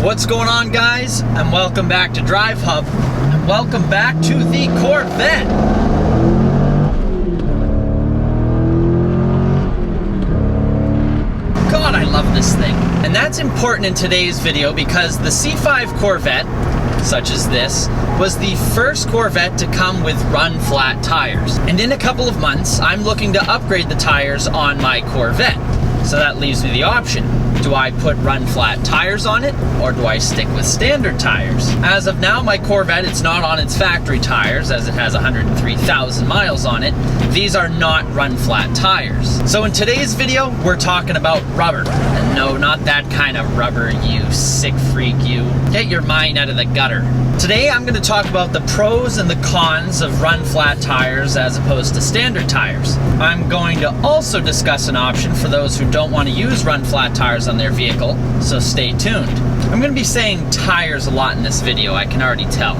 What's going on, guys? And welcome back to DriveHub. And welcome back to the Corvette. God, I love this thing. And that's important in today's video because the C5 Corvette, such as this, was the first Corvette to come with run-flat tires. And in a couple of months, I'm looking to upgrade the tires on my Corvette. So that leaves me the option. Do I put run-flat tires on it, or do I stick with standard tires? As of now, my Corvette, it's not on its factory tires, as it has 103,000 miles on it. These are not run-flat tires. So in today's video, we're talking about rubber. And no, not that kind of rubber, you sick freak, you. Get your mind out of the gutter. Today, I'm going to talk about the pros and the cons of run-flat tires as opposed to standard tires. I'm going to also discuss an option for those who don't want to use run-flat tires on their vehicle, so stay tuned. I'm going to be saying tires a lot in this video, I can already tell.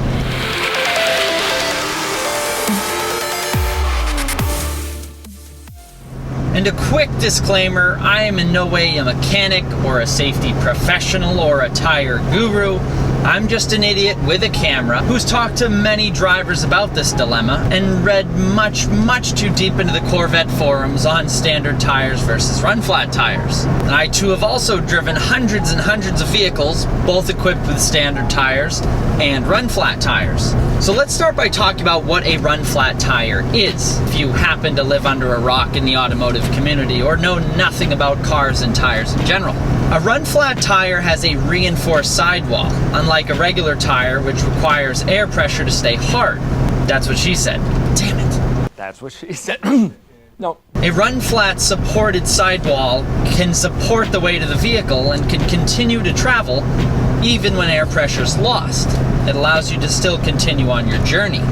And a quick disclaimer, I am in no way a mechanic or a safety professional or a tire guru. I'm just an idiot with a camera who's talked to many drivers about this dilemma and read much too deep into the Corvette forums on standard tires versus run-flat tires. And I too have also driven hundreds and hundreds of vehicles, both equipped with standard tires and run-flat tires. So let's start by talking about what a run-flat tire is, if you happen to live under a rock in the automotive community or know nothing about cars and tires in general. A run-flat tire has a reinforced sidewall, unlike a regular tire which requires air pressure to stay hard. That's what she said. Damn it. That's what she said. No. A run-flat supported sidewall can support the weight of the vehicle and can continue to travel even when air pressure is lost. It allows you to still continue on your journey.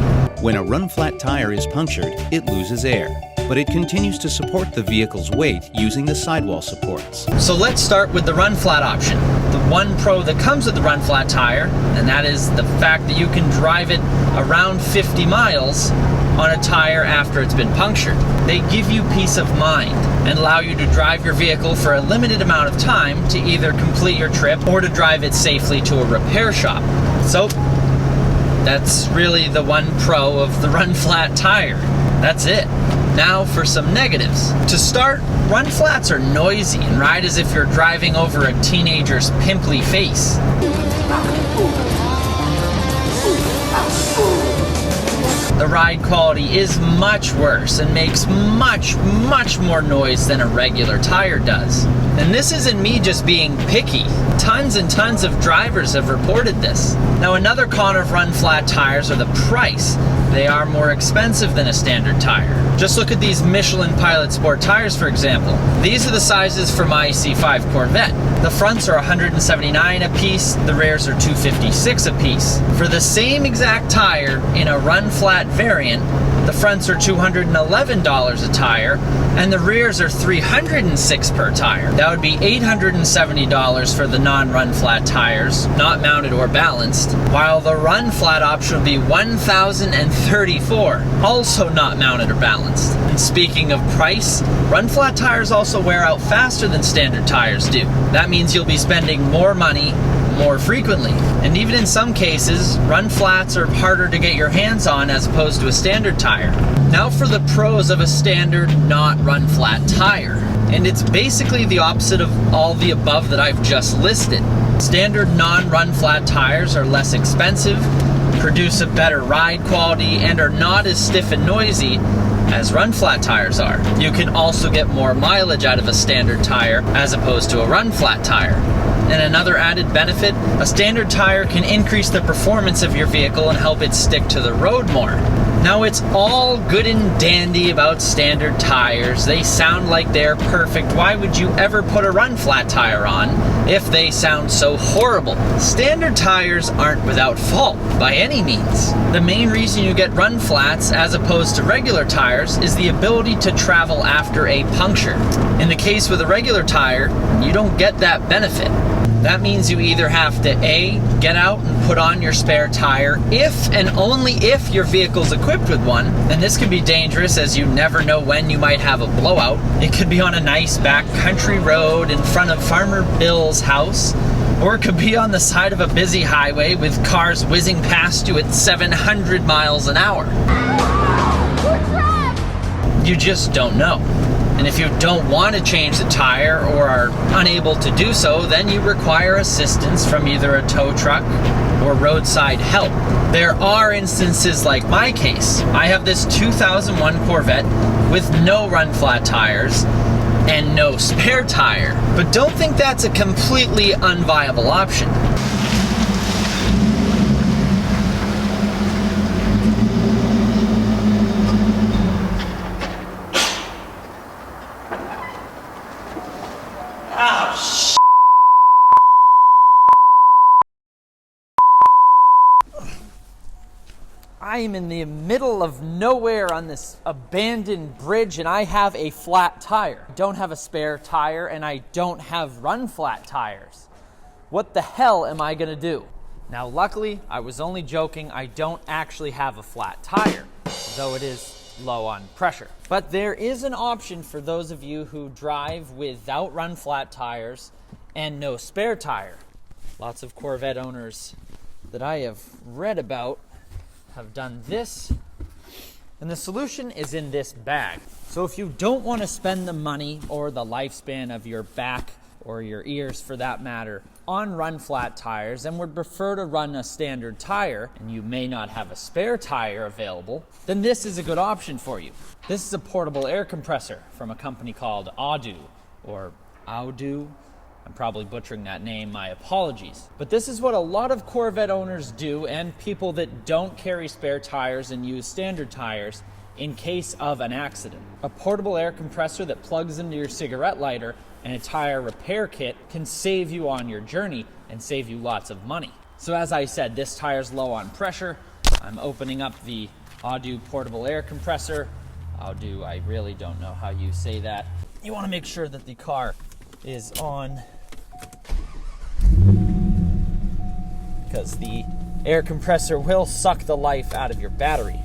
When a run-flat tire is punctured, it loses air, but it continues to support the vehicle's weight using the sidewall supports. So let's start with the run-flat option. The one pro that comes with the run-flat tire, and that is the fact that you can drive it around 50 miles on a tire after it's been punctured. They give you peace of mind and allow you to drive your vehicle for a limited amount of time to either complete your trip or to drive it safely to a repair shop. So that's really the one pro of the run-flat tire. That's it. Now for some negatives. To start, run-flats are noisy and ride as if you're driving over a teenager's pimply face. The ride quality is much worse and makes much more noise than a regular tire does. And this isn't me just being picky. Tons and tons of drivers have reported this. Now another con of run-flat tires are the price. They are more expensive than a standard tire. Just look at these Michelin Pilot Sport tires, for example. These are the sizes for my C5 Corvette. The fronts are $179 a piece, the rears are $256 a piece. For the same exact tire in a run-flat variant, the fronts are $211 a tire, and the rears are $306 per tire. That would be $870 for the non-run flat tires, not mounted or balanced, while the run flat option would be $1,034, also not mounted or balanced. And speaking of price, run flat tires also wear out faster than standard tires do. That means you'll be spending more money more frequently. And even in some cases, run flats are harder to get your hands on as opposed to a standard tire. Now for the pros of a standard not run flat tire. And it's basically the opposite of all the above that I've just listed. Standard non-run flat tires are less expensive, produce a better ride quality, and are not as stiff and noisy as run flat tires are. You can also get more mileage out of a standard tire as opposed to a run flat tire. And another added benefit, a standard tire can increase the performance of your vehicle and help it stick to the road more. Now it's all good and dandy about standard tires. They sound like they're perfect. Why would you ever put a run flat tire on if they sound so horrible? Standard tires aren't without fault by any means. The main reason you get run flats as opposed to regular tires is the ability to travel after a puncture. In the case with a regular tire, you don't get that benefit. That means you either have to A, get out and put on your spare tire if and only if your vehicle's equipped with one, and this can be dangerous as you never know when you might have a blowout. It could be on a nice back country road in front of Farmer Bill's house, Or it could be on the side of a busy highway with cars whizzing past you at 700 miles an hour. You just don't know. And if you don't want to change the tire or are unable to do so, then you require assistance from either a tow truck or roadside help. There are instances like my case. I have this 2001 Corvette with no run flat tires and no spare tire. But don't think that's a completely unviable option. I am in the middle of nowhere on this abandoned bridge and I have a flat tire. I don't have a spare tire and I don't have run flat tires. What the hell am I gonna do? Now luckily, I was only joking. I don't actually have a flat tire, though it is low on pressure. But there is an option for those of you who drive without run flat tires and no spare tire. Lots of Corvette owners that I have read about have done this, and the solution is in this bag. So if you don't want to spend the money or the lifespan of your back or your ears for that matter on run flat tires and would prefer to run a standard tire and you may not have a spare tire available, then this is a good option for you. This is a portable air compressor from a company called Audu or Audu. I'm probably butchering that name, my apologies. But this is what a lot of Corvette owners do and people that don't carry spare tires and use standard tires in case of an accident. A portable air compressor that plugs into your cigarette lighter and a tire repair kit can save you on your journey and save you lots of money. So as I said, this tire's low on pressure. I'm opening up the Audu portable air compressor. Audu, I really don't know how you say that. You want to make sure that the car is on because the air compressor will suck the life out of your battery.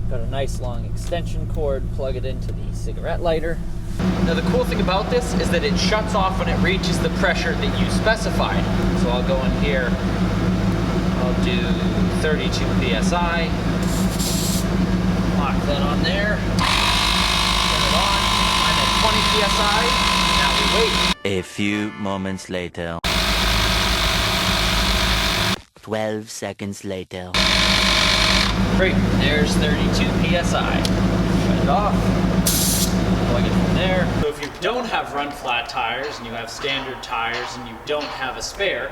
Got a nice long extension cord, plug it into the cigarette lighter. Now the cool thing about this is that it shuts off when it reaches the pressure that you specified. So I'll go in here, I'll do 32 PSI, lock that on there, turn it on, I'm at 20 PSI. Now we wait. A few moments later. 12 seconds later. Great, there's 32 PSI. Shut it off. Plug it from there. So if you don't have run flat tires and you have standard tires and you don't have a spare,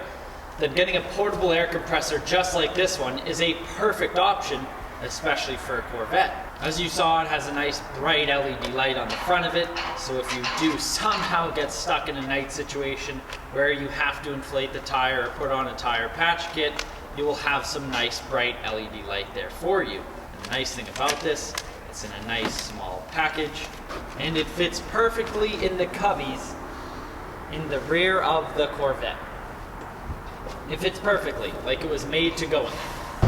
then getting a portable air compressor just like this one is a perfect option, especially for a Corvette. As you saw, it has a nice bright LED light on the front of it, so if you do somehow get stuck in a night situation where you have to inflate the tire or put on a tire patch kit, you will have some nice bright LED light there for you. And the nice thing about this, it's in a nice small package, and it fits perfectly in the cubbies in the rear of the Corvette. It fits perfectly, like it was made to go in.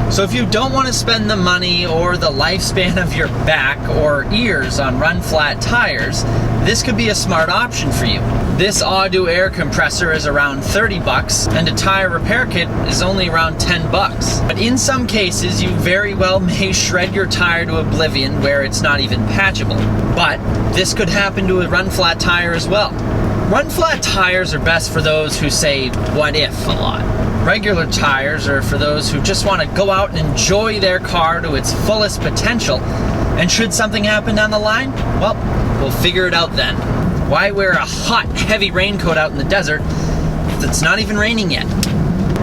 So if you don't want to spend the money or the lifespan of your back or ears on run flat tires, this could be a smart option for you. This Audu air compressor is around 30 bucks and a tire repair kit is only around 10 bucks. But in some cases, you very well may shred your tire to oblivion where it's not even patchable. But this could happen to a run flat tire as well. Run flat tires are best for those who say, what if a lot. Regular tires are for those who just want to go out and enjoy their car to its fullest potential. And should something happen down the line, well, we'll figure it out then. Why wear a hot, heavy raincoat out in the desert if it's not even raining yet?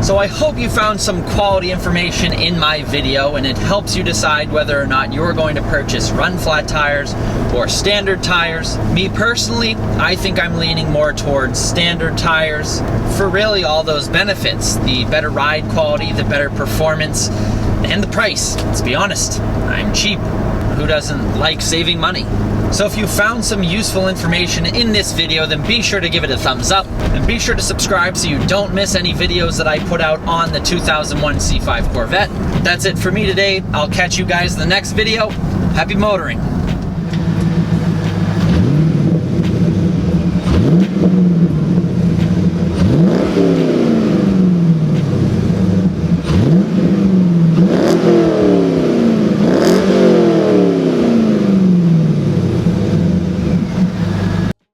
So I hope you found some quality information in my video and it helps you decide whether or not you're going to purchase run flat tires or standard tires. Me personally, I think I'm leaning more towards standard tires for really all those benefits. The better ride quality, the better performance, and the price. Let's be honest, I'm cheap. Who doesn't like saving money? So if you found some useful information in this video, then be sure to give it a thumbs up and be sure to subscribe so you don't miss any videos that I put out on the 2001 C5 Corvette. That's it for me today. I'll catch you guys in the next video. Happy motoring.